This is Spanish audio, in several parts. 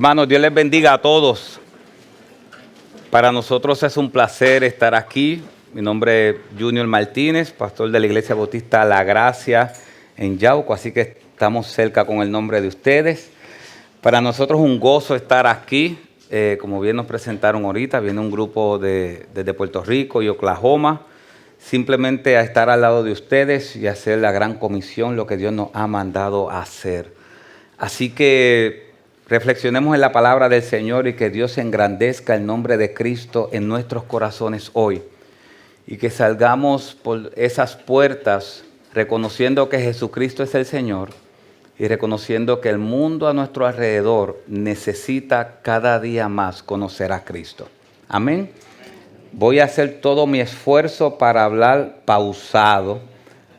Hermanos, Dios les bendiga a todos. Para nosotros es un placer estar aquí. Mi nombre es Junior Martínez, pastor de la Iglesia Bautista La Gracia en Yauco, así que estamos cerca con el nombre de ustedes. Para nosotros es un gozo estar aquí. Como bien nos presentaron ahorita, viene un grupo desde Puerto Rico y Oklahoma, simplemente a estar al lado de ustedes y hacer la gran comisión, lo que Dios nos ha mandado a hacer. Así que reflexionemos en la palabra del Señor y que Dios engrandezca el nombre de Cristo en nuestros corazones hoy. Y que salgamos por esas puertas reconociendo que Jesucristo es el Señor y reconociendo que el mundo a nuestro alrededor necesita cada día más conocer a Cristo. Amén. Voy a hacer todo mi esfuerzo para hablar pausado,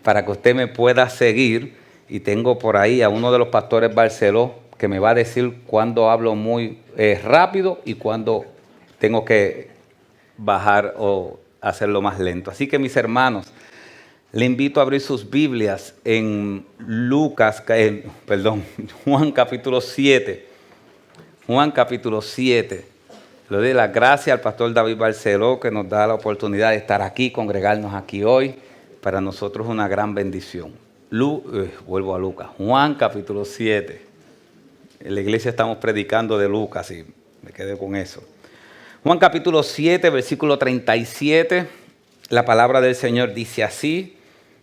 para que usted me pueda seguir. Y tengo por ahí a uno de los pastores Barceló que me va a decir cuándo hablo muy rápido y cuándo tengo que bajar o hacerlo más lento. Así que mis hermanos, le invito a abrir sus Biblias en Juan capítulo 7. Juan capítulo 7. Le doy las gracias al pastor David Barceló que nos da la oportunidad de estar aquí, congregarnos aquí hoy. Para nosotros es una gran bendición. Vuelvo a Lucas. Juan capítulo 7. En la iglesia estamos predicando de Lucas y me quedé con eso. Juan capítulo 7, versículo 37. La palabra del Señor dice así: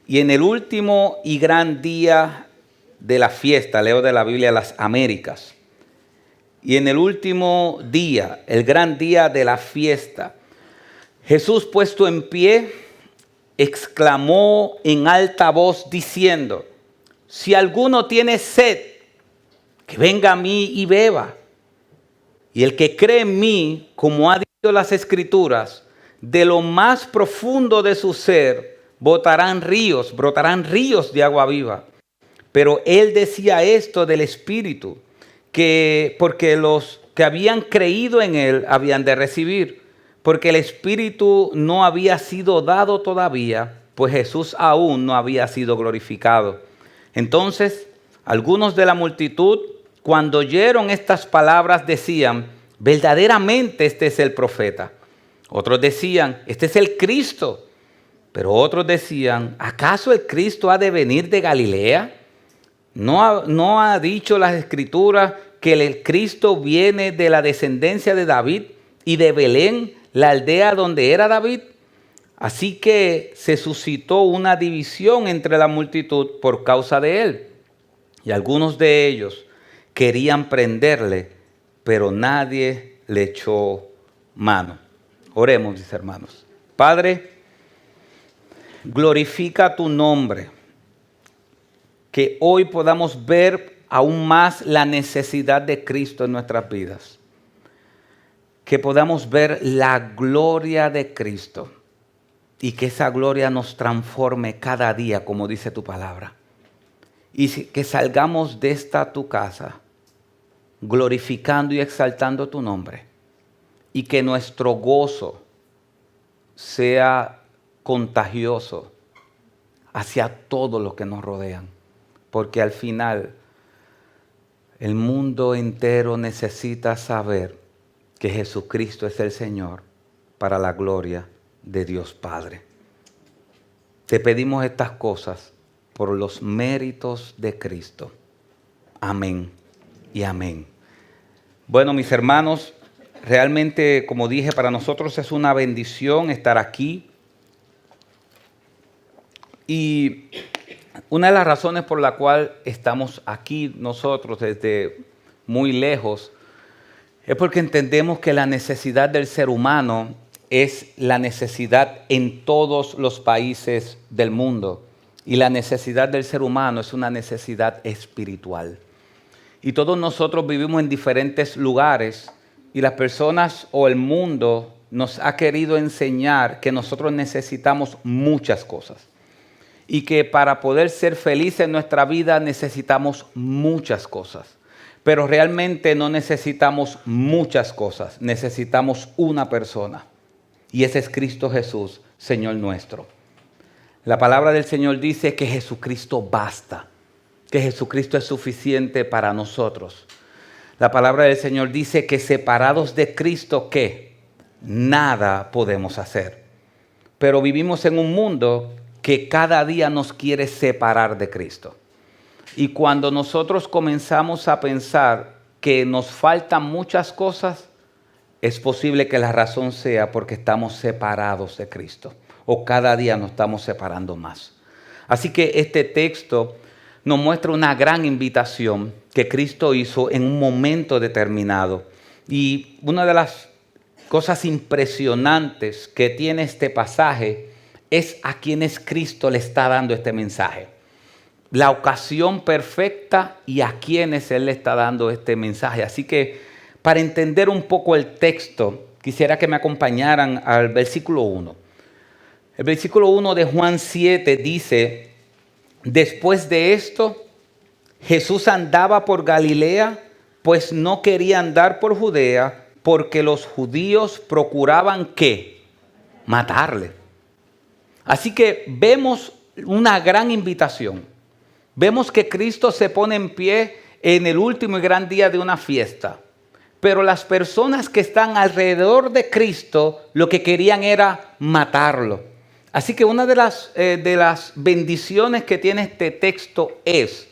y en el último y gran día de la fiesta, leo de la Biblia Las Américas, y en el último día, el gran día de la fiesta, Jesús puesto en pie, exclamó en alta voz diciendo: si alguno tiene sed, que venga a mí y beba. Y el que cree en mí, como ha dicho las Escrituras, de lo más profundo de su ser brotarán ríos de agua viva. Pero él decía esto del Espíritu, porque los que habían creído en él habían de recibir, porque el Espíritu no había sido dado todavía, pues Jesús aún no había sido glorificado. Entonces, algunos de la multitud, cuando oyeron estas palabras, decían: verdaderamente este es el profeta. Otros decían: este es el Cristo. Pero otros decían: ¿acaso el Cristo ha de venir de Galilea? ¿No ha dicho las Escrituras que el Cristo viene de la descendencia de David y de Belén, la aldea donde era David? Así que se suscitó una división entre la multitud por causa de él. Y algunos de ellos querían prenderle, pero nadie le echó mano. Oremos, mis hermanos. Padre, glorifica tu nombre, que hoy podamos ver aún más la necesidad de Cristo en nuestras vidas. Que podamos ver la gloria de Cristo y que esa gloria nos transforme cada día, como dice tu palabra. Y que salgamos de esta tu casa glorificando y exaltando tu nombre, y que nuestro gozo sea contagioso hacia todos los que nos rodean, porque al final el mundo entero necesita saber que Jesucristo es el Señor, para la gloria de Dios Padre. Te pedimos estas cosas por los méritos de Cristo. Amén y amén. Bueno, mis hermanos, realmente, como dije, para nosotros es una bendición estar aquí. Y una de las razones por la cual estamos aquí nosotros desde muy lejos es porque entendemos que la necesidad del ser humano es la necesidad en todos los países del mundo. Y la necesidad del ser humano es una necesidad espiritual. Y todos nosotros vivimos en diferentes lugares y las personas o el mundo nos ha querido enseñar que nosotros necesitamos muchas cosas. Y que para poder ser felices en nuestra vida necesitamos muchas cosas. Pero realmente no necesitamos muchas cosas, necesitamos una persona. Y ese es Cristo Jesús, Señor nuestro. La palabra del Señor dice que Jesucristo basta, que Jesucristo es suficiente para nosotros. La palabra del Señor dice que separados de Cristo, ¿qué? Nada podemos hacer. Pero vivimos en un mundo que cada día nos quiere separar de Cristo. Y cuando nosotros comenzamos a pensar que nos faltan muchas cosas, es posible que la razón sea porque estamos separados de Cristo. O cada día nos estamos separando más. Así que este texto nos muestra una gran invitación que Cristo hizo en un momento determinado. Y una de las cosas impresionantes que tiene este pasaje es a quienes Cristo le está dando este mensaje. La ocasión perfecta y a quienes Él le está dando este mensaje. Así que para entender un poco el texto, quisiera que me acompañaran al versículo 1. El versículo 1 de Juan 7 dice: después de esto, Jesús andaba por Galilea, pues no quería andar por Judea, porque los judíos procuraban ¿qué? Matarle. Así que vemos una gran invitación. Vemos que Cristo se pone en pie en el último y gran día de una fiesta. Pero las personas que están alrededor de Cristo lo que querían era matarlo. Así que una de las bendiciones que tiene este texto es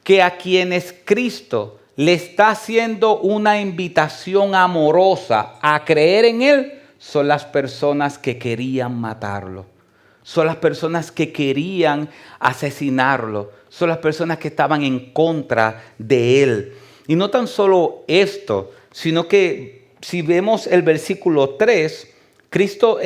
que a quienes Cristo le está haciendo una invitación amorosa a creer en Él, son las personas que querían matarlo. Son las personas que querían asesinarlo. Son las personas que estaban en contra de Él. Y no tan solo esto, sino que si vemos el versículo 3, Cristo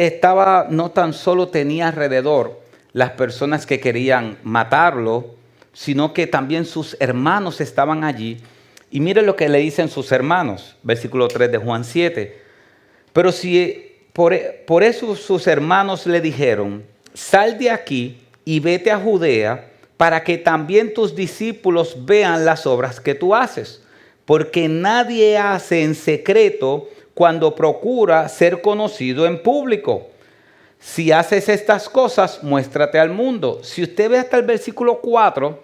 no tan solo tenía alrededor las personas que querían matarlo, sino que también sus hermanos estaban allí. Y miren lo que le dicen sus hermanos, versículo 3 de Juan 7. Pero si por eso sus hermanos le dijeron: sal de aquí y vete a Judea, para que también tus discípulos vean las obras que tú haces. Porque nadie hace en secreto cuando procura ser conocido en público. Si haces estas cosas, muéstrate al mundo. Si usted ve hasta el versículo 4,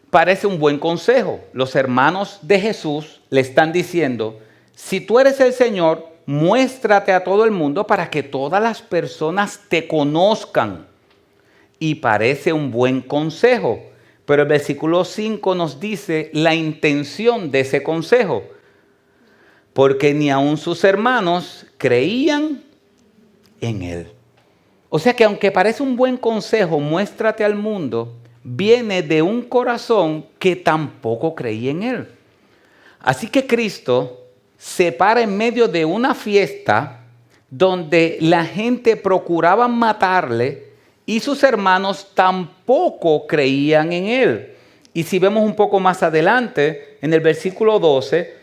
parece un buen consejo. Los hermanos de Jesús le están diciendo: si tú eres el Señor, muéstrate a todo el mundo para que todas las personas te conozcan. Y parece un buen consejo. Pero el versículo 5 nos dice la intención de ese consejo. Porque ni aun sus hermanos creían en Él. O sea que aunque parece un buen consejo, muéstrate al mundo, viene de un corazón que tampoco creía en Él. Así que Cristo se para en medio de una fiesta donde la gente procuraba matarle y sus hermanos tampoco creían en Él. Y si vemos un poco más adelante, en el versículo 12,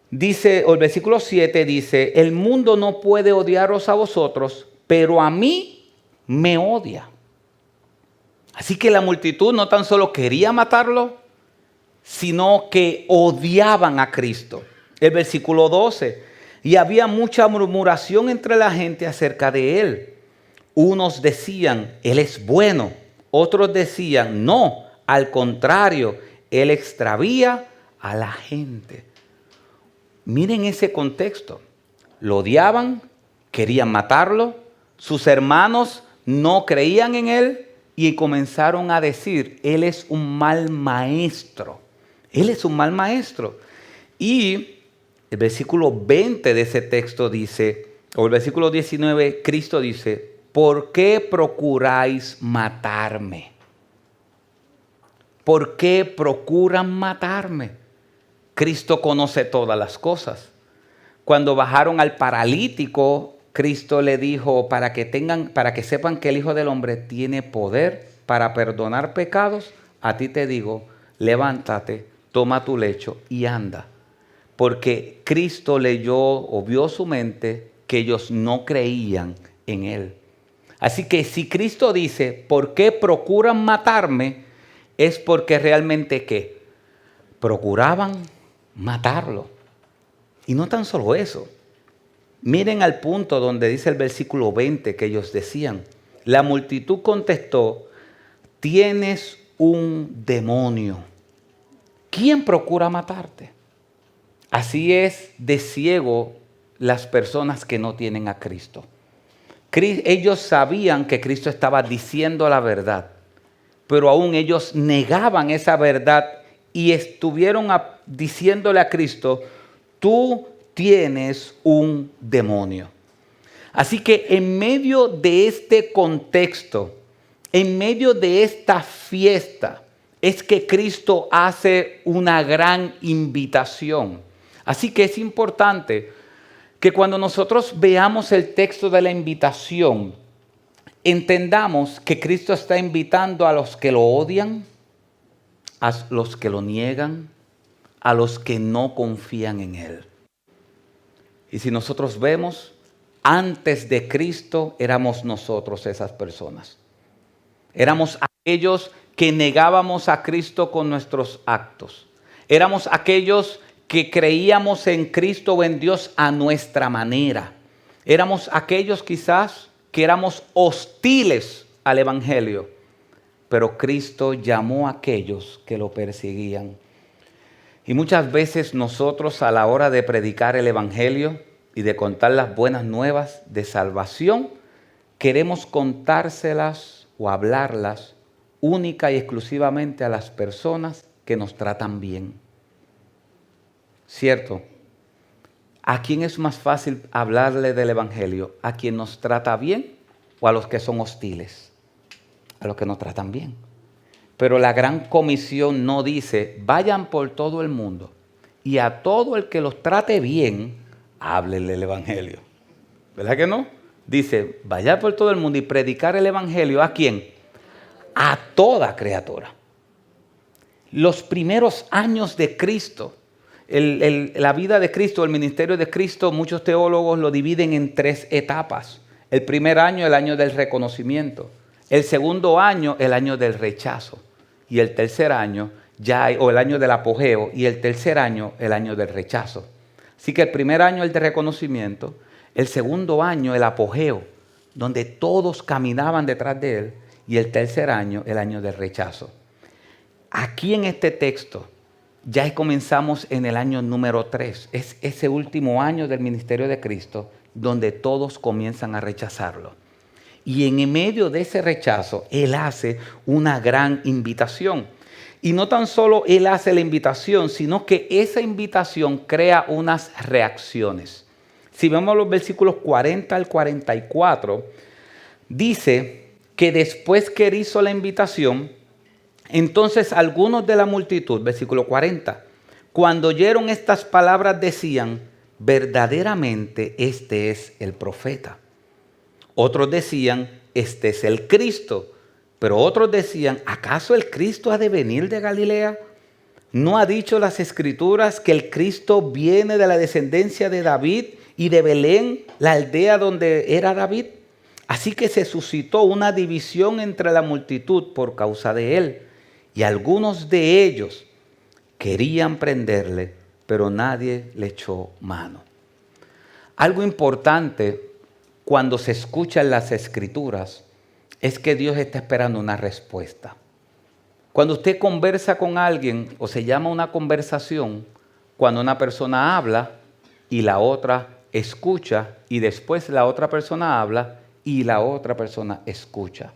dice, o el versículo 7 dice: el mundo no puede odiaros a vosotros, pero a mí me odia. Así que la multitud no tan solo quería matarlo, sino que odiaban a Cristo. El versículo 12: y había mucha murmuración entre la gente acerca de Él. Unos decían: Él es bueno. Otros decían: no, al contrario, Él extravía a la gente. Miren ese contexto. Lo odiaban, querían matarlo. Sus hermanos no creían en Él y comenzaron a decir: Él es un mal maestro. Él es un mal maestro. Y el versículo 20 de ese texto dice, o el versículo 19, Cristo dice: ¿por qué procuráis matarme? ¿Por qué procuran matarme? Cristo conoce todas las cosas. Cuando bajaron al paralítico, Cristo le dijo: para que sepan que el Hijo del Hombre tiene poder para perdonar pecados, a ti te digo, levántate, toma tu lecho y anda. Porque Cristo leyó o vio su mente que ellos no creían en Él. Así que si Cristo dice: ¿por qué procuran matarme? Es porque realmente ¿qué? Procuraban matarlo. Y no tan solo eso. Miren al punto donde dice el versículo 20 que ellos decían: la multitud contestó: tienes un demonio. ¿Quién procura matarte? Así es de ciego las personas que no tienen a Cristo. Ellos sabían que Cristo estaba diciendo la verdad, pero aún ellos negaban esa verdad y estuvieron diciéndole a Cristo, tú tienes un demonio. Así que en medio de este contexto, en medio de esta fiesta, es que Cristo hace una gran invitación. Así que es importante que cuando nosotros veamos el texto de la invitación, entendamos que Cristo está invitando a los que lo odian, a los que lo niegan, a los que no confían en Él. Y si nosotros vemos, antes de Cristo éramos nosotros esas personas. Éramos aquellos que negábamos a Cristo con nuestros actos. Éramos aquellos que creíamos en Cristo o en Dios a nuestra manera. Éramos aquellos quizás que éramos hostiles al Evangelio, pero Cristo llamó a aquellos que lo perseguían. Y muchas veces nosotros a la hora de predicar el Evangelio y de contar las buenas nuevas de salvación, queremos contárselas o hablarlas única y exclusivamente a las personas que nos tratan bien. ¿Cierto? ¿A quién es más fácil hablarle del Evangelio? ¿A quien nos trata bien o a los que son hostiles? A los que nos tratan bien. Pero la gran comisión no dice, vayan por todo el mundo y a todo el que los trate bien, háblenle el Evangelio. ¿Verdad que no? Dice, vayan por todo el mundo y predicar el Evangelio. ¿A quién? A toda criatura. Los primeros años de Cristo, la vida de Cristo, el ministerio de Cristo, muchos teólogos lo dividen en 3 etapas. El primer año, el año del reconocimiento. El segundo año, el año del rechazo. Y el tercer año, o el año del apogeo. Y el tercer año, el año del rechazo. Así que el primer año, el de reconocimiento. El segundo año, el apogeo, donde todos caminaban detrás de él. Y el tercer año, el año del rechazo. Aquí en este texto, ya comenzamos en el año número 3. Es ese último año del ministerio de Cristo donde todos comienzan a rechazarlo. Y en medio de ese rechazo, Él hace una gran invitación. Y no tan solo Él hace la invitación, sino que esa invitación crea unas reacciones. Si vemos los versículos 40 al 44, dice que después que Él hizo la invitación, entonces algunos de la multitud, versículo 40, cuando oyeron estas palabras decían, verdaderamente este es el profeta. Otros decían, este es el Cristo. Pero otros decían, ¿acaso el Cristo ha de venir de Galilea? ¿No ha dicho las Escrituras que el Cristo viene de la descendencia de David y de Belén, la aldea donde era David? Así que se suscitó una división entre la multitud por causa de él. Y algunos de ellos querían prenderle, pero nadie le echó mano. Algo importante cuando se escuchan las Escrituras es que Dios está esperando una respuesta. Cuando usted conversa con alguien o se llama una conversación, cuando una persona habla y la otra escucha y después la otra persona habla y la otra persona escucha.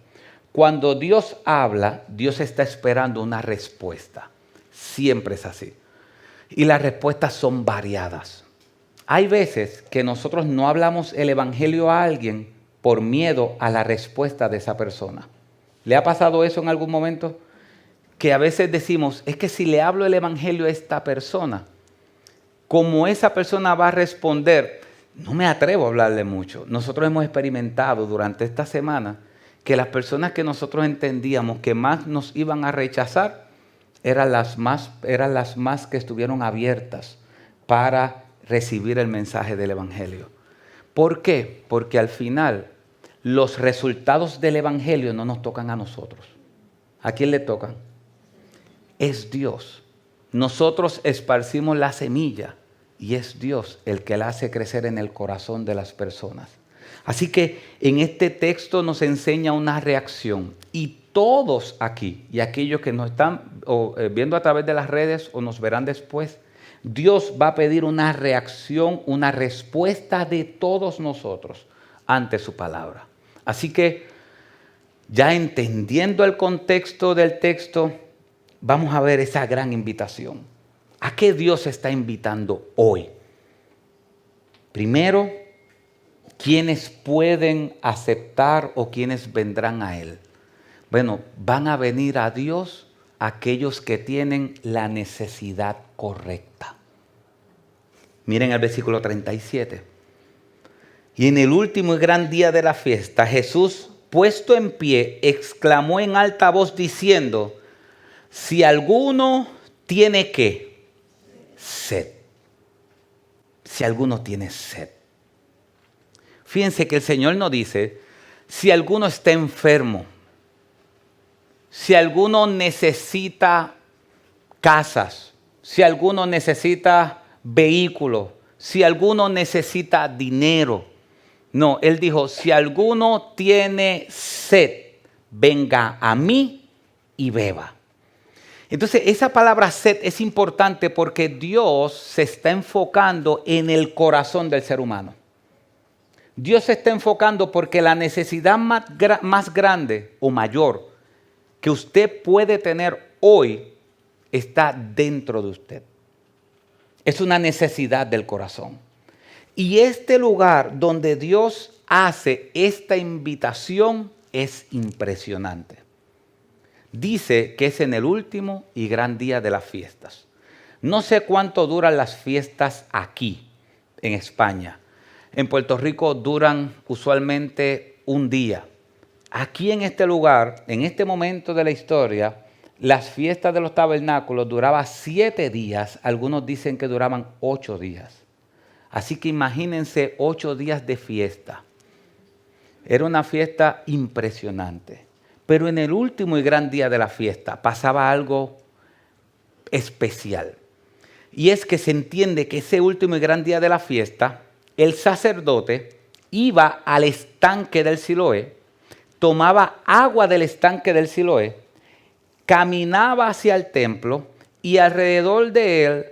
Cuando Dios habla, Dios está esperando una respuesta. Siempre es así. Y las respuestas son variadas. Hay veces que nosotros no hablamos el evangelio a alguien por miedo a la respuesta de esa persona. ¿Le ha pasado eso en algún momento? Que a veces decimos, es que si le hablo el evangelio a esta persona, como esa persona va a responder, no me atrevo a hablarle mucho. Nosotros hemos experimentado durante esta semana que las personas que nosotros entendíamos que más nos iban a rechazar eran las más que estuvieron abiertas para recibir el mensaje del evangelio. ¿Por qué? Porque al final los resultados del evangelio no nos tocan a nosotros. ¿A quién le tocan? Es Dios. Nosotros esparcimos la semilla y es Dios el que la hace crecer en el corazón de las personas. Así que en este texto nos enseña una reacción y todos aquí y aquellos que nos están viendo a través de las redes o nos verán después, Dios va a pedir una reacción, una respuesta de todos nosotros ante su palabra. Así que, ya entendiendo el contexto del texto, vamos a ver esa gran invitación. ¿A qué Dios está invitando hoy? Primero, ¿quiénes pueden aceptar o quiénes vendrán a Él? Bueno, van a venir a Dios aquellos que tienen la necesidad correcta. Miren el versículo 37. Y en el último y gran día de la fiesta, Jesús, puesto en pie, exclamó en alta voz diciendo: si alguno tiene ¿qué? Sed. Si alguno tiene sed. Fíjense que el Señor nos dice, si alguno está enfermo, si alguno necesita casas, si alguno necesita vehículos, si alguno necesita dinero. No, Él dijo, si alguno tiene sed, venga a mí y beba. Entonces, esa palabra sed es importante porque Dios se está enfocando en el corazón del ser humano. Dios se está enfocando porque la necesidad más grande o mayor que usted puede tener hoy está dentro de usted. Es una necesidad del corazón. Y este lugar donde Dios hace esta invitación es impresionante. Dice que es en el último y gran día de las fiestas. No sé cuánto duran las fiestas aquí, en España. En Puerto Rico duran usualmente un día. Aquí en este lugar, en este momento de la historia, las fiestas de los tabernáculos duraban 7 días. Algunos dicen que duraban 8 días. Así que imagínense 8 días de fiesta. Era una fiesta impresionante. Pero en el último y gran día de la fiesta pasaba algo especial. Y es que se entiende que ese último y gran día de la fiesta, el sacerdote iba al estanque del Siloé, tomaba agua del estanque del Siloé, caminaba hacia el templo y alrededor de él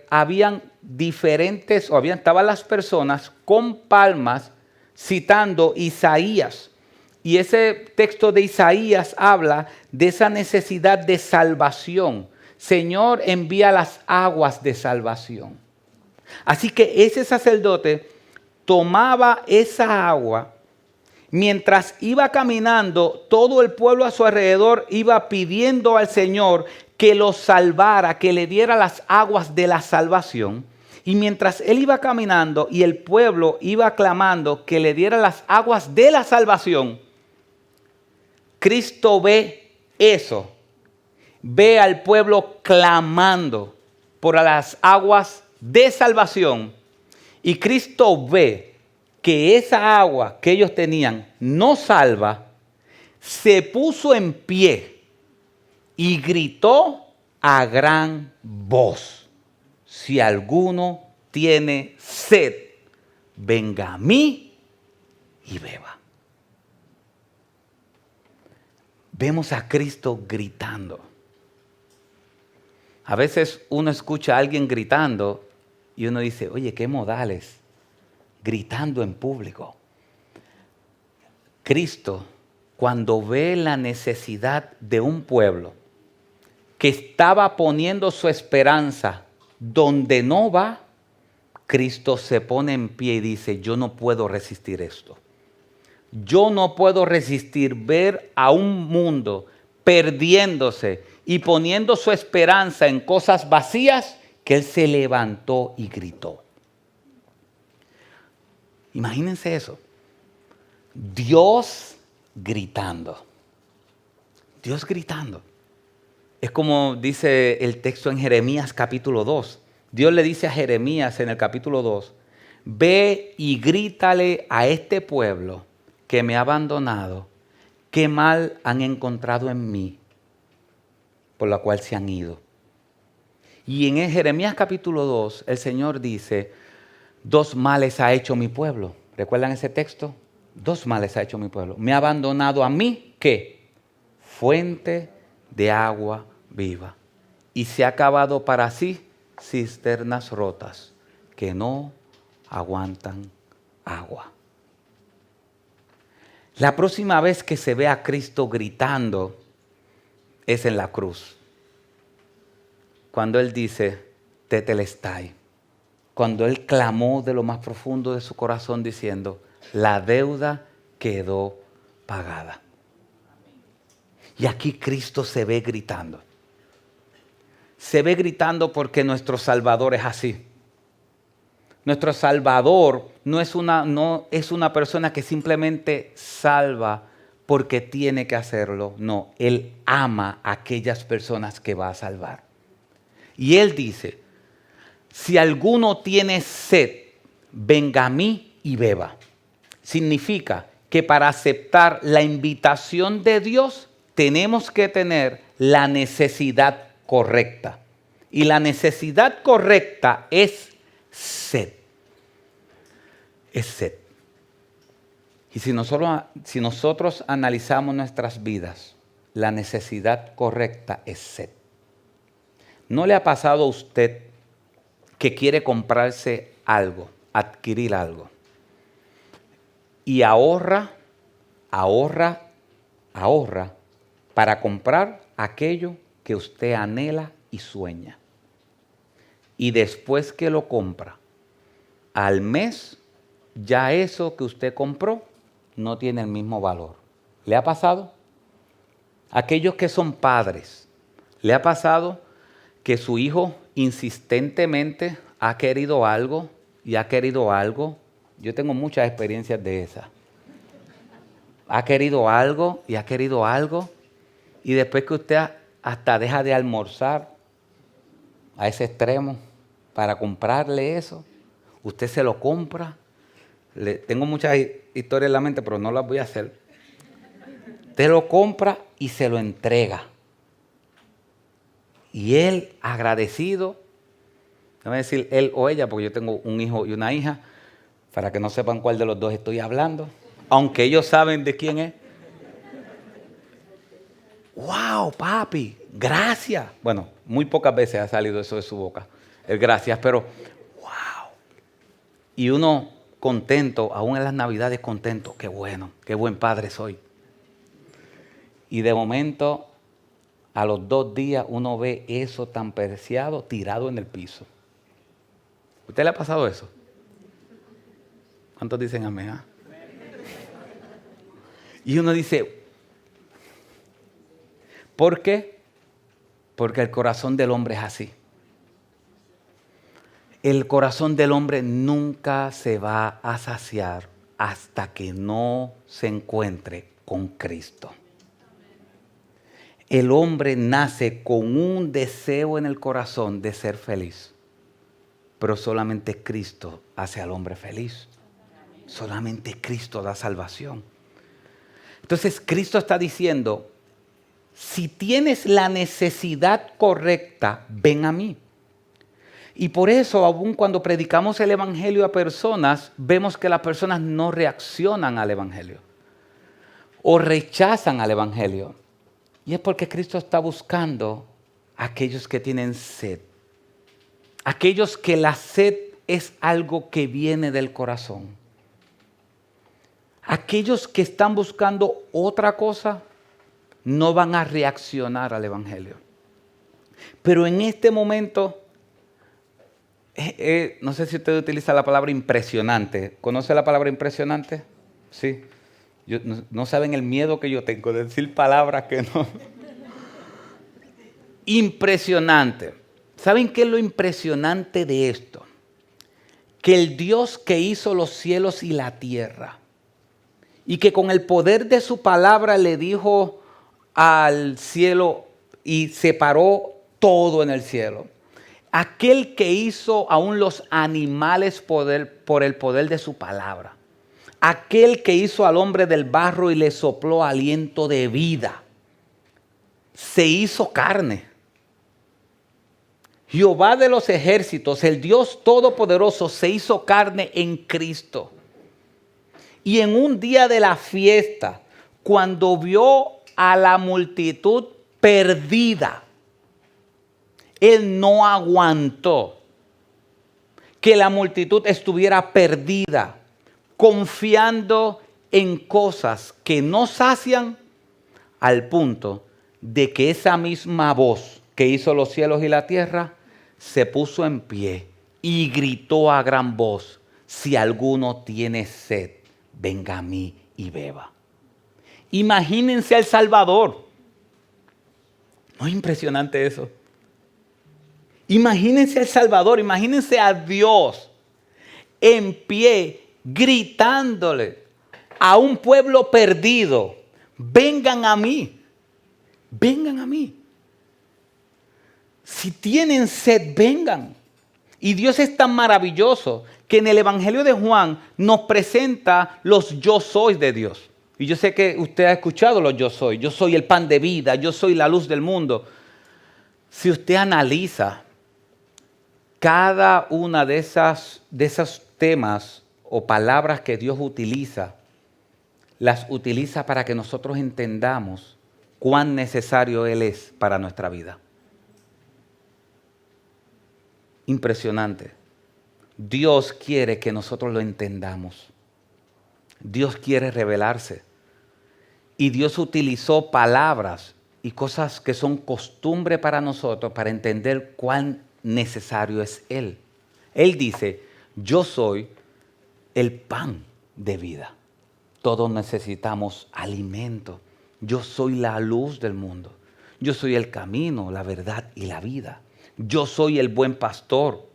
estaban las personas con palmas citando Isaías. Y ese texto de Isaías habla de esa necesidad de salvación. Señor, envía las aguas de salvación. Así que ese sacerdote tomaba esa agua. Mientras iba caminando, todo el pueblo a su alrededor iba pidiendo al Señor que lo salvara, que le diera las aguas de la salvación. Y mientras él iba caminando y el pueblo iba clamando que le diera las aguas de la salvación, Cristo ve eso, ve al pueblo clamando por las aguas de salvación y Cristo ve que esa agua que ellos tenían no salva, se puso en pie y gritó a gran voz: si alguno tiene sed, venga a mí y beba. Vemos a Cristo gritando. A veces uno escucha a alguien gritando y uno dice, oye, qué modales, gritando en público. Cristo, cuando ve la necesidad de un pueblo que estaba poniendo su esperanza donde no va, Cristo se pone en pie y dice, yo no puedo resistir esto. Yo no puedo resistir ver a un mundo perdiéndose y poniendo su esperanza en cosas vacías, que Él se levantó y gritó. Imagínense eso. Dios gritando. Dios gritando. Es como dice el texto en Jeremías capítulo 2. Dios le dice a Jeremías en el capítulo 2, ve y grítale a este pueblo que me ha abandonado, qué mal han encontrado en mí, por la cual se han ido. Y en Jeremías capítulo 2, el Señor dice, 2 males ha hecho mi pueblo. ¿Recuerdan ese texto? 2 males ha hecho mi pueblo. Me ha abandonado a mí, ¿qué? Fuente de agua viva. Y se ha acabado para sí cisternas rotas que no aguantan agua. La próxima vez que se ve a Cristo gritando es en la cruz. Cuando Él dice, tetelestai. Cuando Él clamó de lo más profundo de su corazón diciendo, la deuda quedó pagada. Y aquí Cristo se ve gritando. Se ve gritando porque nuestro Salvador es así. Nuestro Salvador no es una persona que simplemente salva porque tiene que hacerlo. No, Él ama a aquellas personas que va a salvar. Y Él dice, si alguno tiene sed, venga a mí y beba. Significa que para aceptar la invitación de Dios tenemos que tener la necesidad correcta. Y la necesidad correcta es sed. Es sed. Y si nosotros analizamos nuestras vidas, la necesidad correcta es sed. ¿No le ha pasado a usted que quiere comprarse algo, adquirir algo, y ahorra para comprar aquello que usted anhela y sueña? Y después que lo compra, al mes, ya eso que usted compró no tiene el mismo valor. ¿Le ha pasado? Aquellos que son padres, ¿le ha pasado que su hijo insistentemente ha querido algo y ha querido algo? Yo tengo muchas experiencias de esas. Ha querido algo y ha querido algo, y después que usted hasta deja de almorzar a ese extremo para comprarle eso, usted se lo compra. Tengo muchas historias en la mente, pero no las voy a hacer. Usted lo compra y se lo entrega. Y él, agradecido, no voy a decir él o ella, porque yo tengo un hijo y una hija, para que no sepan cuál de los dos estoy hablando, aunque ellos saben de quién es. ¡Wow, papi! ¡Gracias! Bueno, muy pocas veces ha salido eso de su boca, el gracias, pero ¡wow! Y uno contento, aún en las Navidades contento, ¡qué bueno! ¡Qué buen padre soy! Y de momento, a los 2 días, uno ve eso tan preciado tirado en el piso. ¿Usted le ha pasado eso? ¿Cuántos dicen amén? ¿Ah? Y uno dice, ¿por qué? Porque el corazón del hombre es así. El corazón del hombre nunca se va a saciar hasta que no se encuentre con Cristo. El hombre nace con un deseo en el corazón de ser feliz, pero solamente Cristo hace al hombre feliz. Solamente Cristo da salvación. Entonces Cristo está diciendo, si tienes la necesidad correcta, ven a mí. Y por eso, aun cuando predicamos el Evangelio a personas, vemos que las personas no reaccionan al Evangelio o rechazan al Evangelio. Y es porque Cristo está buscando a aquellos que tienen sed. Aquellos que la sed es algo que viene del corazón. Aquellos que están buscando otra cosa no van a reaccionar al Evangelio. Pero en este momento, no sé si usted utiliza la palabra impresionante. ¿Conoce la palabra impresionante? Sí. No saben el miedo que yo tengo de decir palabras que no. Impresionante. ¿Saben qué es lo impresionante de esto? Que el Dios que hizo los cielos y la tierra, y que con el poder de su palabra le dijo al cielo y separó todo en el cielo. Aquel que hizo aún los animales por el poder de su palabra. Aquel que hizo al hombre del barro y le sopló aliento de vida. Se hizo carne. Jehová de los ejércitos, el Dios todopoderoso, se hizo carne en Cristo. Y en un día de la fiesta, cuando vio a la multitud perdida, Él no aguantó que la multitud estuviera perdida, confiando en cosas que no sacian, al punto de que esa misma voz que hizo los cielos y la tierra se puso en pie y gritó a gran voz: si alguno tiene sed, venga a mí y beba. Imagínense al Salvador. ¿No es impresionante eso? Imagínense al Salvador, imagínense a Dios en pie, gritándole a un pueblo perdido: vengan a mí, vengan a mí. Si tienen sed, vengan. Y Dios es tan maravilloso que en el Evangelio de Juan nos presenta los yo soy de Dios. Y yo sé que usted ha escuchado los yo soy. Yo soy el pan de vida, yo soy la luz del mundo. Si usted analiza cada una de esos temas o palabras que Dios utiliza, las utiliza para que nosotros entendamos cuán necesario Él es para nuestra vida. Impresionante. Dios quiere que nosotros lo entendamos. Dios quiere revelarse. Y Dios utilizó palabras y cosas que son costumbre para nosotros para entender cuán necesario es Él. Él dice: yo soy el pan de vida. Todos necesitamos alimento. Yo soy la luz del mundo. Yo soy el camino, la verdad y la vida. Yo soy el buen pastor.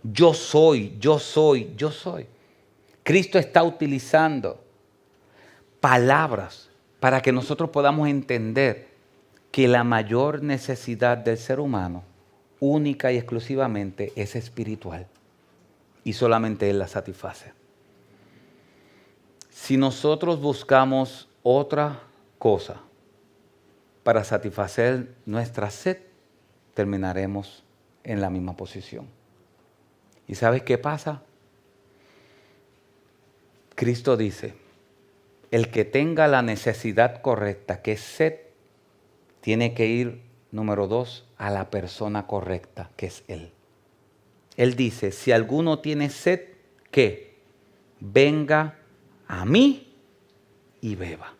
Yo soy, yo soy, yo soy. Cristo está utilizando palabras para que nosotros podamos entender que la mayor necesidad del ser humano, única y exclusivamente, es espiritual. Y solamente Él la satisface. Si nosotros buscamos otra cosa para satisfacer nuestra sed, terminaremos en la misma posición. ¿Y sabes qué pasa? Cristo dice: el que tenga la necesidad correcta, que es sed, tiene que ir, número 2, a la persona correcta, que es Él. Él dice: si alguno tiene sed, ¿qué? Venga a mí y beba.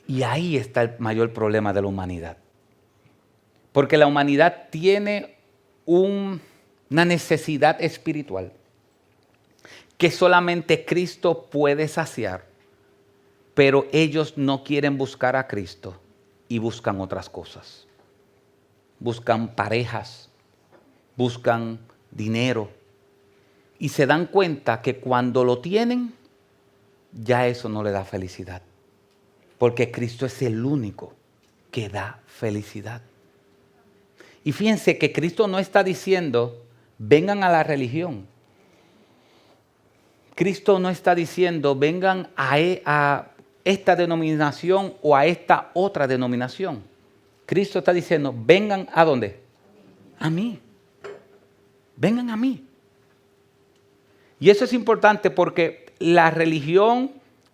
Y ahí está el mayor problema de la humanidad. Porque la humanidad tiene una necesidad espiritual que solamente Cristo puede saciar, pero ellos no quieren buscar a Cristo y buscan otras cosas. Buscan parejas, buscan dinero y se dan cuenta que cuando lo tienen, ya eso no le da felicidad, porque Cristo es el único que da felicidad. Y fíjense que Cristo no está diciendo: vengan a la religión. Cristo no está diciendo: vengan a esta denominación o a esta otra denominación. Cristo está diciendo: vengan ¿a dónde? A mí. Vengan a mí. Y eso es importante porque la religión,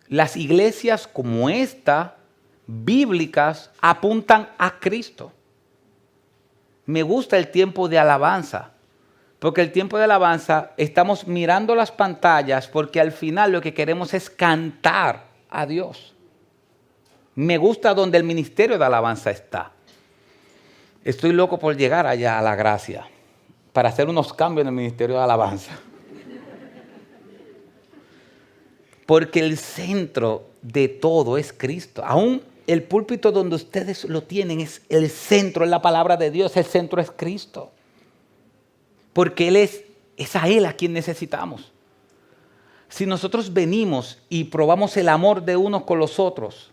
las iglesias como esta, bíblicas, apuntan a Cristo. Me gusta el tiempo de alabanza, porque el tiempo de alabanza estamos mirando las pantallas porque al final lo que queremos es cantar a Dios. Me gusta donde el ministerio de alabanza está. Estoy loco por llegar allá a la gracia para hacer unos cambios en el ministerio de alabanza. Porque el centro de todo es Cristo. Aún el púlpito donde ustedes lo tienen es el centro, es la palabra de Dios, el centro es Cristo. Porque Él es a Él a quien necesitamos. Si nosotros venimos y probamos el amor de unos con los otros,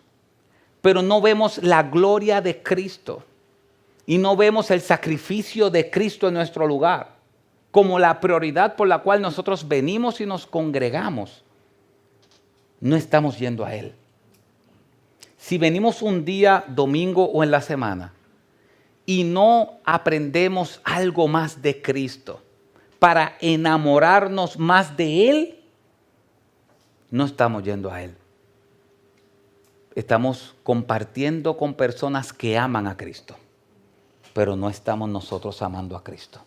pero no vemos la gloria de Cristo y no vemos el sacrificio de Cristo en nuestro lugar como la prioridad por la cual nosotros venimos y nos congregamos, no estamos yendo a Él. Si venimos un día, domingo o en la semana, y no aprendemos algo más de Cristo para enamorarnos más de Él, no estamos yendo a Él. Estamos compartiendo con personas que aman a Cristo. pero no estamos nosotros amando a Cristo.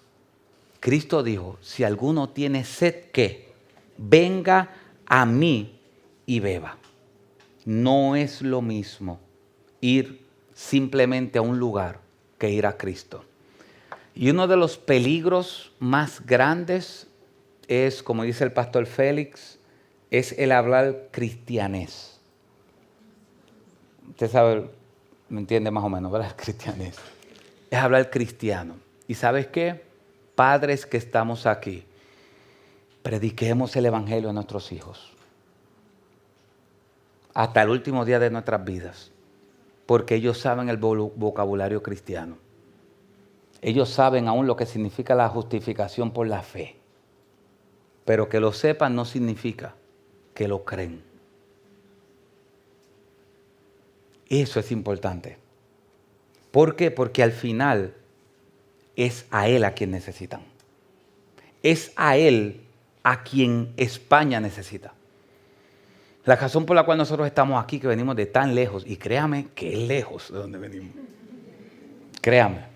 Cristo dijo, si alguno tiene sed, ¿qué? Venga a mí y beba. No es lo mismo ir simplemente a un lugar que ir a Cristo. Y uno de los peligros más grandes es, como dice el pastor Félix, es el hablar cristianés. Usted sabe, me entiende más o menos, ¿verdad? Cristianés. Es hablar cristiano. ¿Y sabes qué? Padres que estamos aquí, prediquemos el evangelio a nuestros hijos. Hasta el último día de nuestras vidas. Porque ellos saben el vocabulario cristiano. Ellos saben aún lo que significa la justificación por la fe. Pero que lo sepan no significa que lo creen. Eso es importante. ¿Por qué? Porque al final es a Él a quien necesitan. Es a Él a quien España necesita. La razón por la cual nosotros estamos aquí, que venimos de tan lejos, y créame que es lejos de donde venimos. Créame.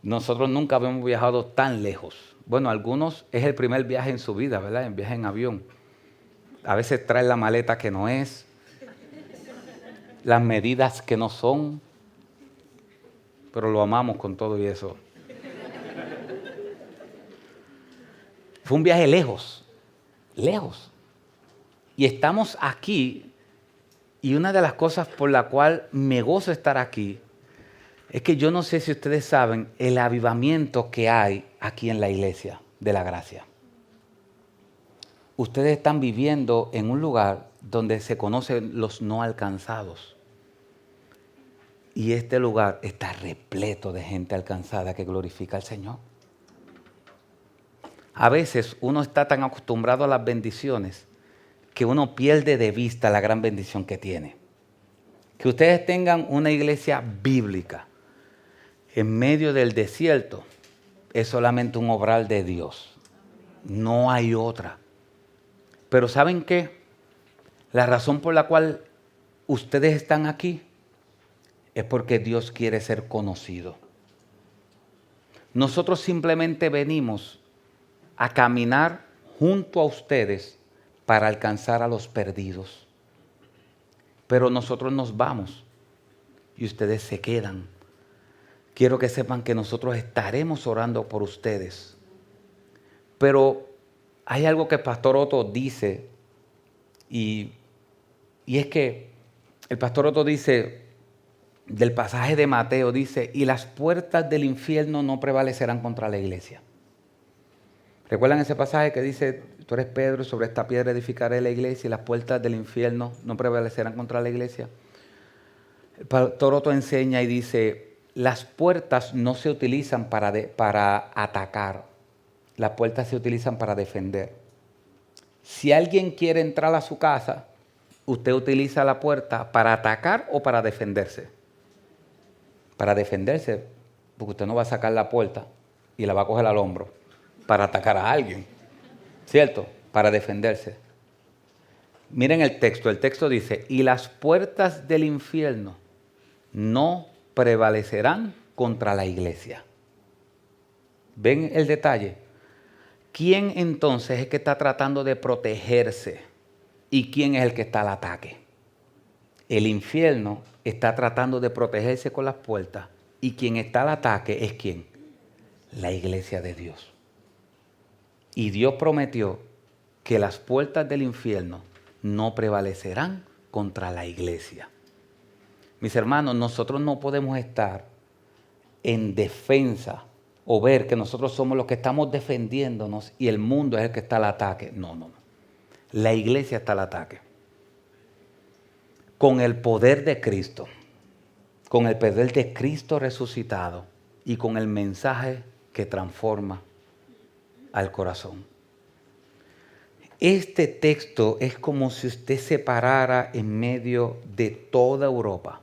Nosotros nunca habíamos viajado tan lejos. Bueno, algunos es el primer viaje en su vida, ¿verdad? El viaje en avión. A veces traen la maleta que no es, las medidas que no son, pero lo amamos con todo y eso. Fue un viaje lejos, lejos. Y estamos aquí, y una de las cosas por la cual me gozo estar aquí, es que yo no sé si ustedes saben el avivamiento que hay aquí en la iglesia de la gracia. Ustedes están viviendo en un lugar donde se conocen los no alcanzados. Y este lugar está repleto de gente alcanzada que glorifica al Señor. A veces uno está tan acostumbrado a las bendiciones que uno pierde de vista la gran bendición que tiene. Que ustedes tengan una iglesia bíblica en medio del desierto es solamente un obrar de Dios. No hay otra. Pero ¿saben qué? La razón por la cual ustedes están aquí es porque Dios quiere ser conocido. Nosotros simplemente venimos a caminar junto a ustedes para alcanzar a los perdidos. Pero nosotros nos vamos y ustedes se quedan. Quiero que sepan que nosotros estaremos orando por ustedes. Pero hay algo que el pastor Otto dice, y es que el pastor Otto dice, del pasaje de Mateo, dice, y las puertas del infierno no prevalecerán contra la iglesia. ¿Recuerdan ese pasaje que dice, tú eres Pedro, sobre esta piedra edificaré la iglesia y las puertas del infierno no prevalecerán contra la iglesia? El pastor Otto enseña y dice, las puertas no se utilizan para atacar, las puertas se utilizan para defender. Si alguien quiere entrar a su casa, usted utiliza la puerta para atacar o para defenderse. Para defenderse, porque usted no va a sacar la puerta y la va a coger al hombro para atacar a alguien, ¿cierto? Para defenderse. Miren el texto dice, y las puertas del infierno no prevalecerán contra la iglesia. ¿Ven el detalle? ¿Quién entonces es el que está tratando de protegerse y quién es el que está al ataque? El infierno está tratando de protegerse con las puertas y quien está al ataque es ¿quién? La iglesia de Dios. Y Dios prometió que las puertas del infierno no prevalecerán contra la iglesia. Mis hermanos, nosotros no podemos estar en defensa o ver que nosotros somos los que estamos defendiéndonos y el mundo es el que está al ataque. No. La iglesia está al ataque. Con el poder de Cristo, con el poder de Cristo resucitado y con el mensaje que transforma al corazón. Este texto es como si usted se parara en medio de toda Europa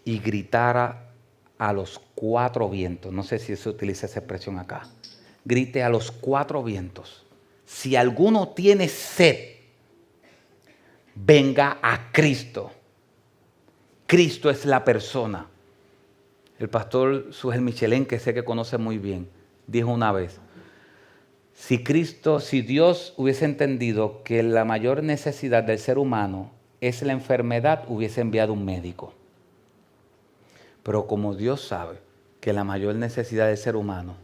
y gritara a los cuatro vientos. No sé si se utiliza esa expresión acá. Grite a los cuatro vientos. Si alguno tiene sed, venga a Cristo. Cristo es la persona. El pastor Sugel Michelén, que sé que conoce muy bien, dijo una vez, si Dios hubiese entendido que la mayor necesidad del ser humano es la enfermedad, hubiese enviado un médico. Pero como Dios sabe que la mayor necesidad del ser humano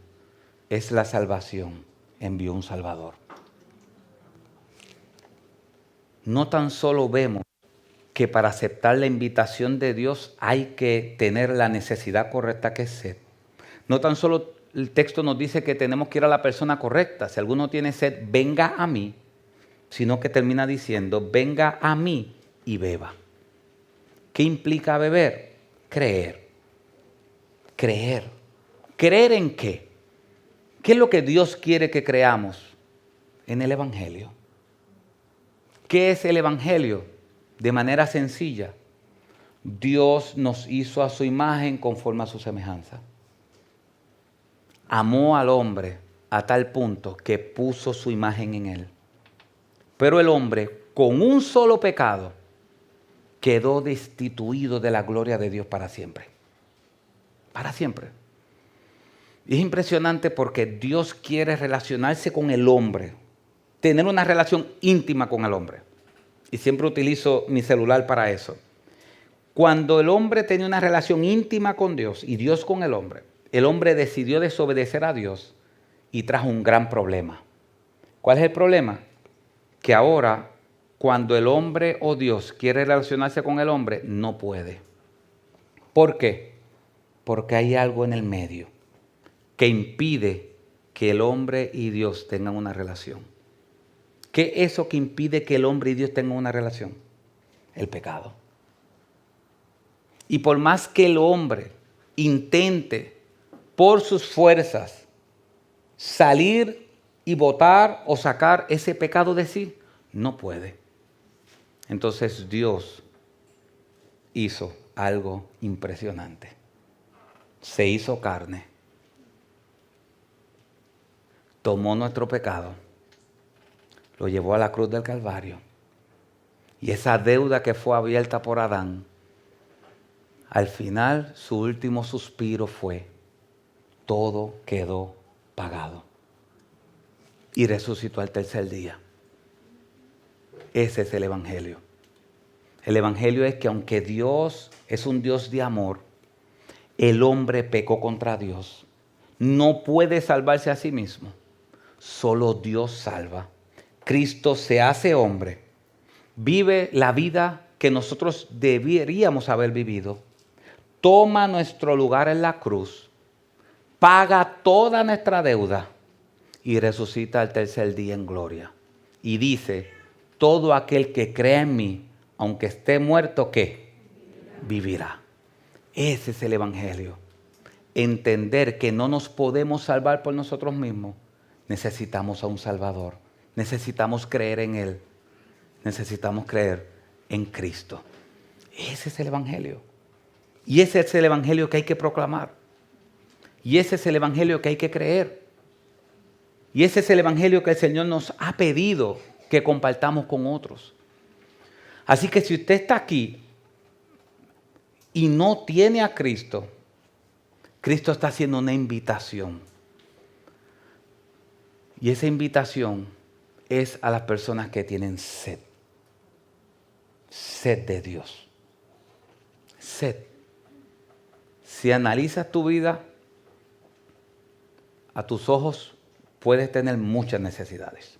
es la salvación, envió un Salvador. No tan solo vemos que para aceptar la invitación de Dios hay que tener la necesidad correcta que es sed. No tan solo el texto nos dice que tenemos que ir a la persona correcta. Si alguno tiene sed, venga a mí, sino que termina diciendo, venga a mí y beba. ¿Qué implica beber? Creer. Creer. ¿Creer en qué? ¿Qué es lo que Dios quiere que creamos? En el Evangelio. ¿Qué es el Evangelio? De manera sencilla, Dios nos hizo a su imagen conforme a su semejanza. Amó al hombre a tal punto que puso su imagen en él. Pero el hombre, con un solo pecado, quedó destituido de la gloria de Dios para siempre. Para siempre. Y es impresionante porque Dios quiere relacionarse con el hombre, tener una relación íntima con el hombre. Y siempre utilizo mi celular para eso. Cuando el hombre tenía una relación íntima con Dios y Dios con el hombre decidió desobedecer a Dios y trajo un gran problema. ¿Cuál es el problema? Que ahora, cuando el hombre o Dios quiere relacionarse con el hombre, no puede. ¿Por qué? Porque hay algo en el medio que impide que el hombre y Dios tengan una relación. ¿Qué es eso que impide que el hombre y Dios tengan una relación? El pecado. Y por más que el hombre intente por sus fuerzas salir y botar o sacar ese pecado de sí, no puede. Entonces Dios hizo algo impresionante. Se hizo carne. Tomó nuestro pecado. Lo llevó a la cruz del Calvario. Y esa deuda que fue abierta por Adán, al final su último suspiro fue, todo quedó pagado. Y resucitó al tercer día. Ese es el Evangelio. El Evangelio es que aunque Dios es un Dios de amor, el hombre pecó contra Dios. No puede salvarse a sí mismo. Solo Dios salva. Cristo se hace hombre. Vive la vida que nosotros deberíamos haber vivido. Toma nuestro lugar en la cruz. Paga toda nuestra deuda. Y resucita al tercer día en gloria. Y dice, todo aquel que cree en mí, aunque esté muerto, ¿qué? Vivirá. Ese es el Evangelio. Entender que no nos podemos salvar por nosotros mismos. Necesitamos a un Salvador. Necesitamos creer en Él. Necesitamos creer en Cristo. Ese es el Evangelio. Y ese es el Evangelio que hay que proclamar. Y ese es el Evangelio que hay que creer. Y ese es el Evangelio que el Señor nos ha pedido que compartamos con otros. Así que si usted está aquí y no tiene a Cristo, Cristo está haciendo una invitación. Y esa invitación es a las personas que tienen sed. Sed de Dios. Sed. Si analizas tu vida, a tus ojos puedes tener muchas necesidades.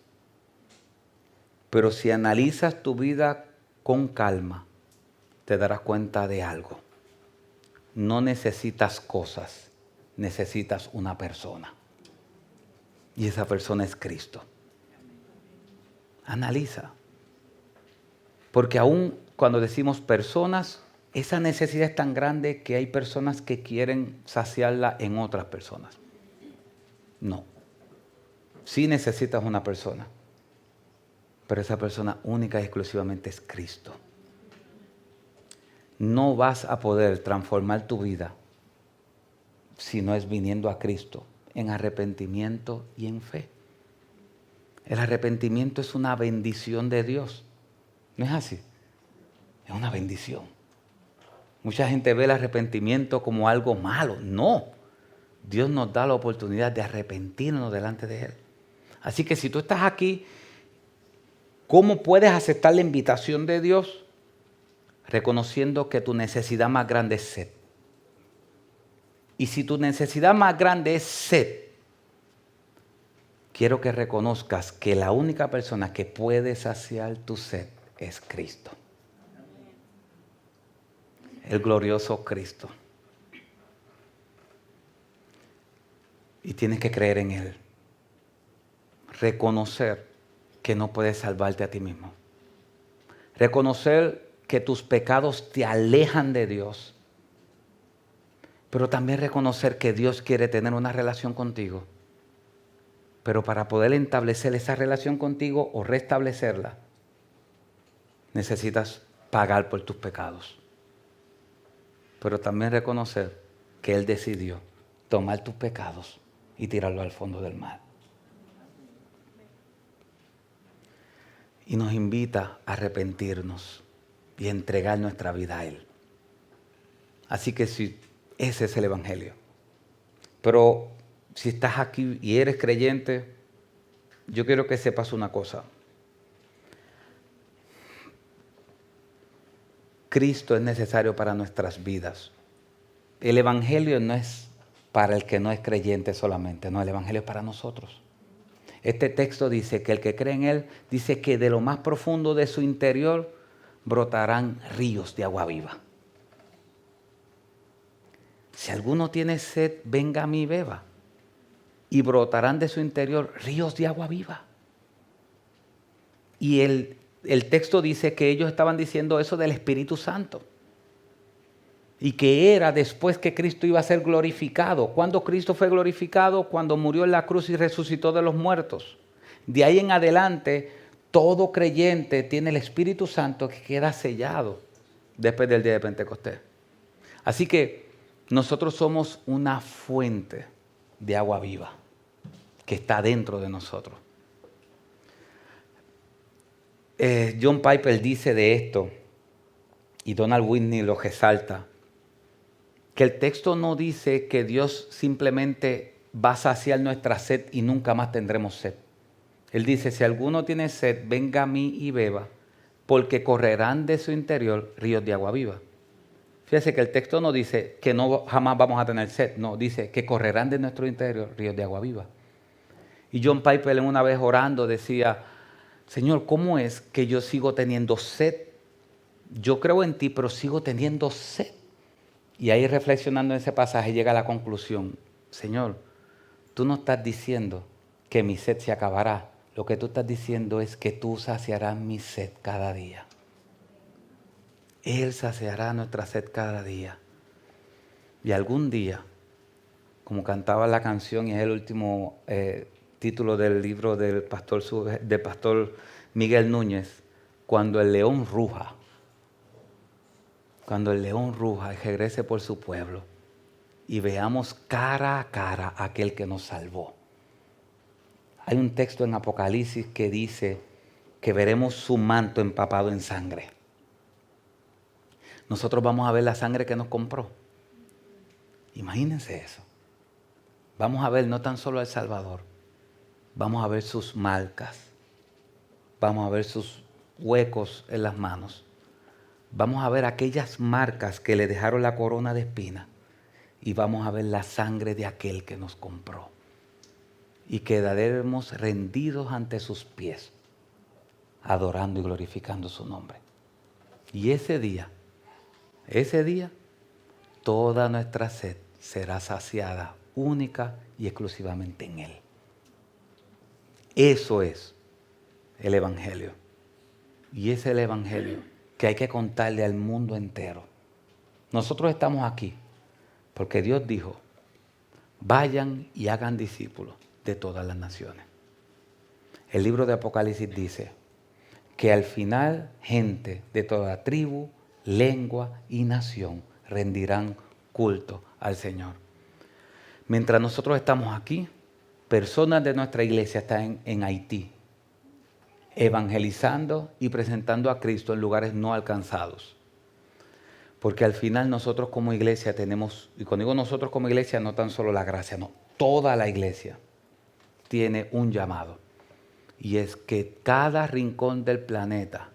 Pero si analizas tu vida con calma, te darás cuenta de algo. No necesitas cosas, necesitas una persona. Y esa persona es Cristo. Analiza. Porque aún cuando decimos personas, esa necesidad es tan grande que hay personas que quieren saciarla en otras personas. No. Sí necesitas una persona. Pero esa persona única y exclusivamente es Cristo. No vas a poder transformar tu vida si no es viniendo a Cristo en arrepentimiento y en fe. El arrepentimiento es una bendición de Dios. ¿No es así? Es una bendición. Mucha gente ve el arrepentimiento como algo malo. No, Dios nos da la oportunidad de arrepentirnos delante de Él. Así que si tú estás aquí, ¿cómo puedes aceptar la invitación de Dios? Reconociendo que tu necesidad más grande es sed. Y si tu necesidad más grande es sed, quiero que reconozcas que la única persona que puede saciar tu sed es Cristo. El glorioso Cristo. Y tienes que creer en Él. Reconocer que no puedes salvarte a ti mismo. Reconocer que tus pecados te alejan de Dios. Pero también reconocer que Dios quiere tener una relación contigo. Pero para poder establecer esa relación contigo o restablecerla, necesitas pagar por tus pecados. Pero también reconocer que Él decidió tomar tus pecados y tirarlos al fondo del mar. Y nos invita a arrepentirnos y a entregar nuestra vida a Él. Así que sí, ese es el Evangelio. Pero si estás aquí y eres creyente, yo quiero que sepas una cosa. Cristo es necesario para nuestras vidas. El Evangelio no es para el que no es creyente solamente, no, el Evangelio es para nosotros. Este texto dice que el que cree en Él, dice que de lo más profundo de su interior brotarán ríos de agua viva. Si alguno tiene sed, venga a mí y beba. Y brotarán de su interior ríos de agua viva. Y el texto dice que ellos estaban diciendo eso del Espíritu Santo. Y que era después que Cristo iba a ser glorificado. ¿Cuándo Cristo fue glorificado? Cuando murió en la cruz y resucitó de los muertos. De ahí en adelante, todo creyente tiene el Espíritu Santo que queda sellado después del día de Pentecostés. Así que nosotros somos una fuente de agua viva que está dentro de nosotros. John Piper dice de esto, y Donald Whitney lo resalta, que el texto no dice que Dios simplemente va a saciar nuestra sed y nunca más tendremos sed. Él dice, si alguno tiene sed, venga a mí y beba, porque correrán de su interior ríos de agua viva. Fíjese que el texto no dice que no jamás vamos a tener sed, no, dice que correrán de nuestro interior ríos de agua viva. Y John Piper una vez orando decía, Señor, ¿cómo es que yo sigo teniendo sed? Yo creo en ti, pero sigo teniendo sed. Y ahí reflexionando en ese pasaje llega a la conclusión, Señor, tú no estás diciendo que mi sed se acabará. Lo que tú estás diciendo es que tú saciarás mi sed cada día. Él saciará nuestra sed cada día. Y algún día, como cantaba la canción, y es el último título del libro del pastor Miguel Núñez, cuando el león ruja, y regrese por su pueblo y veamos cara a cara a aquel que nos salvó. Hay un texto en Apocalipsis que dice que veremos su manto empapado en sangre. Nosotros vamos a ver la sangre que nos compró. Imagínense eso. Vamos a ver no tan solo al Salvador, vamos a ver sus marcas, vamos a ver sus huecos en las manos. Vamos a ver aquellas marcas que le dejaron la corona de espinas y vamos a ver la sangre de aquel que nos compró. Y quedaremos rendidos ante sus pies, adorando y glorificando su nombre. Y ese día, toda nuestra sed será saciada única y exclusivamente en Él. Eso es el Evangelio. Y ese es el Evangelio que hay que contarle al mundo entero. Nosotros estamos aquí porque Dios dijo, vayan y hagan discípulos de todas las naciones. El libro de Apocalipsis dice que al final gente de toda tribu, lengua y nación rendirán culto al Señor. Mientras nosotros estamos aquí, personas de nuestra iglesia están en Haití, evangelizando y presentando a Cristo en lugares no alcanzados. Porque al final nosotros como iglesia tenemos, y cuando digo nosotros como iglesia, no tan solo la gracia, no, toda la iglesia tiene un llamado. Y es que cada rincón del planeta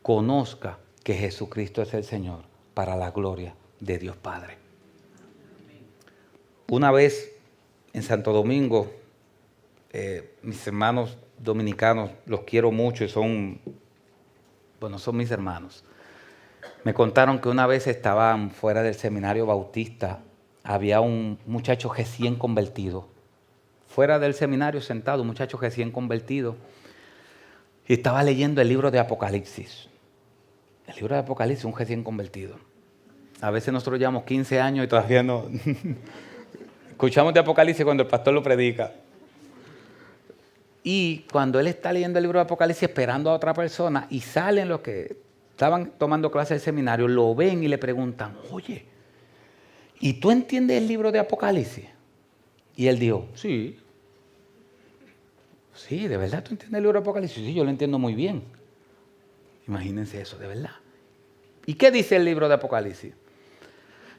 conozca que Jesucristo es el Señor para la gloria de Dios Padre. Una vez en Santo Domingo, mis hermanos dominicanos, los quiero mucho y son mis hermanos. Me contaron que una vez estaban fuera del seminario bautista, había un muchacho recién convertido, fuera del seminario sentado, un muchacho recién convertido, y estaba leyendo el libro de Apocalipsis. El libro de Apocalipsis, un recién convertido. A veces nosotros llevamos 15 años y todavía no escuchamos de Apocalipsis cuando el pastor lo predica. Y cuando él está leyendo el libro de Apocalipsis esperando a otra persona y salen los que estaban tomando clases del seminario, lo ven y le preguntan, oye, ¿y tú entiendes el libro de Apocalipsis? Y él dijo, sí. Sí, ¿de verdad tú entiendes el libro de Apocalipsis? Sí, yo lo entiendo muy bien. Imagínense eso, de verdad. ¿Y qué dice el libro de Apocalipsis?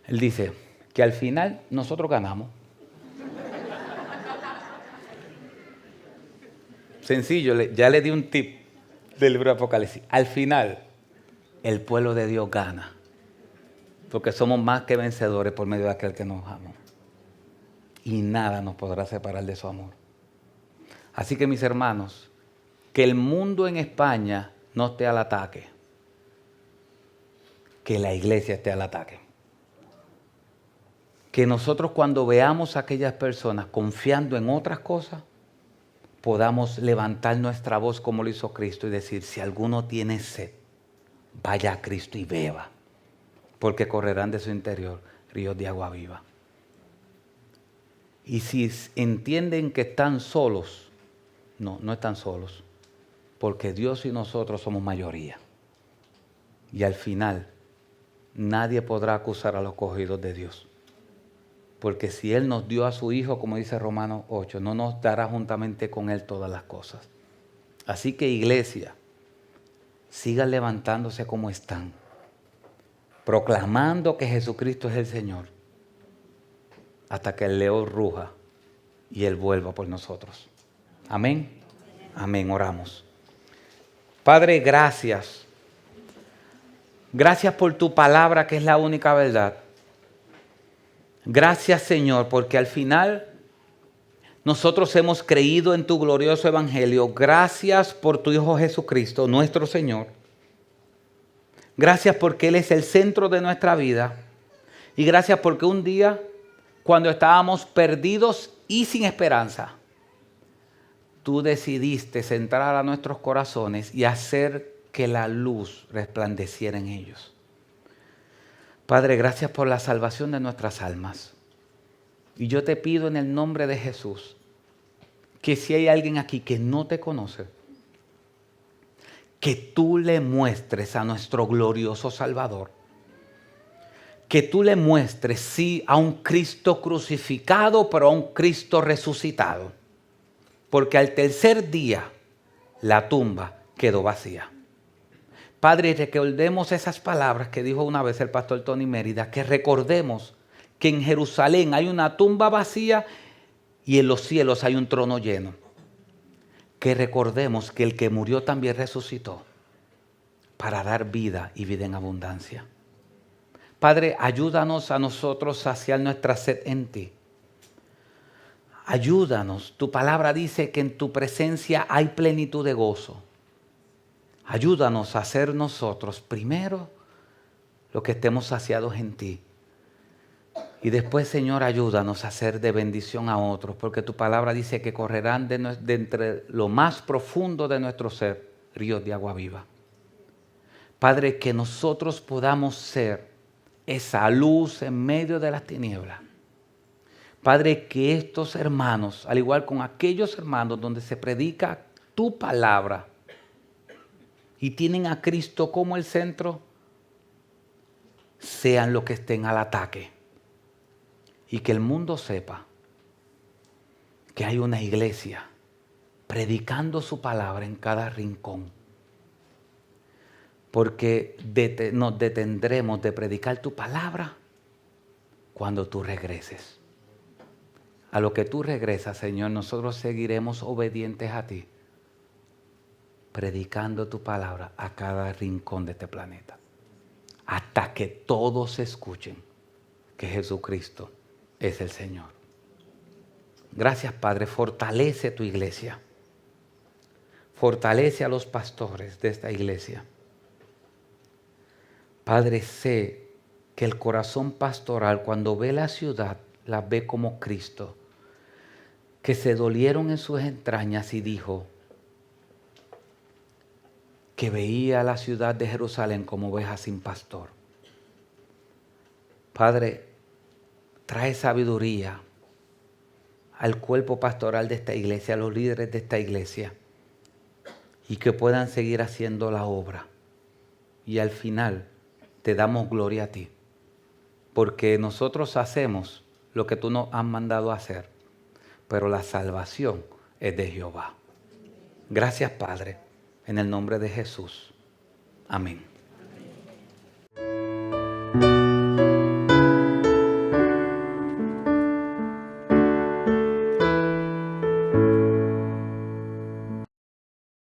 Él dice que al final nosotros ganamos. Sencillo, ya le di un tip del libro de Apocalipsis. Al final, el pueblo de Dios gana. Porque somos más que vencedores por medio de aquel que nos ama. Y nada nos podrá separar de su amor. Así que mis hermanos, que el mundo en España no esté al ataque. Que la iglesia esté al ataque. Que nosotros cuando veamos a aquellas personas confiando en otras cosas, podamos levantar nuestra voz como lo hizo Cristo y decir, si alguno tiene sed, vaya a Cristo y beba, porque correrán de su interior ríos de agua viva. Y si entienden que están solos, no están solos, porque Dios y nosotros somos mayoría. Y al final, nadie podrá acusar a los escogidos de Dios. Porque si Él nos dio a su Hijo, como dice Romanos 8, no nos dará juntamente con Él todas las cosas. Así que iglesia, sigan levantándose como están, proclamando que Jesucristo es el Señor, hasta que el león ruja y Él vuelva por nosotros. Amén. Amén. Oramos. Padre, gracias. Gracias por tu palabra que es la única verdad. Gracias, Señor, porque al final nosotros hemos creído en tu glorioso evangelio. Gracias por tu Hijo Jesucristo, nuestro Señor. Gracias porque Él es el centro de nuestra vida. Y gracias porque un día, cuando estábamos perdidos y sin esperanza, tú decidiste entrar a nuestros corazones y hacer que la luz resplandeciera en ellos. Padre, gracias por la salvación de nuestras almas. Y yo te pido en el nombre de Jesús, que si hay alguien aquí que no te conoce, que tú le muestres a nuestro glorioso Salvador. Que tú le muestres, sí, a un Cristo crucificado, pero a un Cristo resucitado. Porque al tercer día, la tumba quedó vacía. Padre, recordemos esas palabras que dijo una vez el pastor Tony Mérida, que recordemos que en Jerusalén hay una tumba vacía y en los cielos hay un trono lleno. Que recordemos que el que murió también resucitó para dar vida y vida en abundancia. Padre, ayúdanos a nosotros a saciar nuestra sed en ti. Ayúdanos. Tu palabra dice que en tu presencia hay plenitud de gozo. Ayúdanos a ser nosotros primero los que estemos saciados en ti. Y después, Señor, ayúdanos a ser de bendición a otros, porque tu palabra dice que correrán de entre lo más profundo de nuestro ser ríos de agua viva. Padre, que nosotros podamos ser esa luz en medio de las tinieblas. Padre, que estos hermanos, al igual con aquellos hermanos donde se predica tu palabra y tienen a Cristo como el centro, sean los que estén al ataque. Y que el mundo sepa que hay una iglesia predicando su palabra en cada rincón. porque nos detendremos de predicar tu palabra cuando tú regreses. A lo que tú regresas, Señor, nosotros seguiremos obedientes a ti, predicando tu palabra a cada rincón de este planeta, hasta que todos escuchen que Jesucristo es el Señor. Gracias, Padre. Fortalece tu iglesia. Fortalece a los pastores de esta iglesia. Padre, sé que el corazón pastoral, cuando ve la ciudad, la ve como Cristo, que se dolieron en sus entrañas y dijo que veía la ciudad de Jerusalén como oveja sin pastor. Padre, trae sabiduría al cuerpo pastoral de esta iglesia, a los líderes de esta iglesia, y que puedan seguir haciendo la obra. Y al final te damos gloria a ti, porque nosotros hacemos lo que tú nos has mandado a hacer, pero la salvación es de Jehová. Gracias, Padre, en el nombre de Jesús. Amén.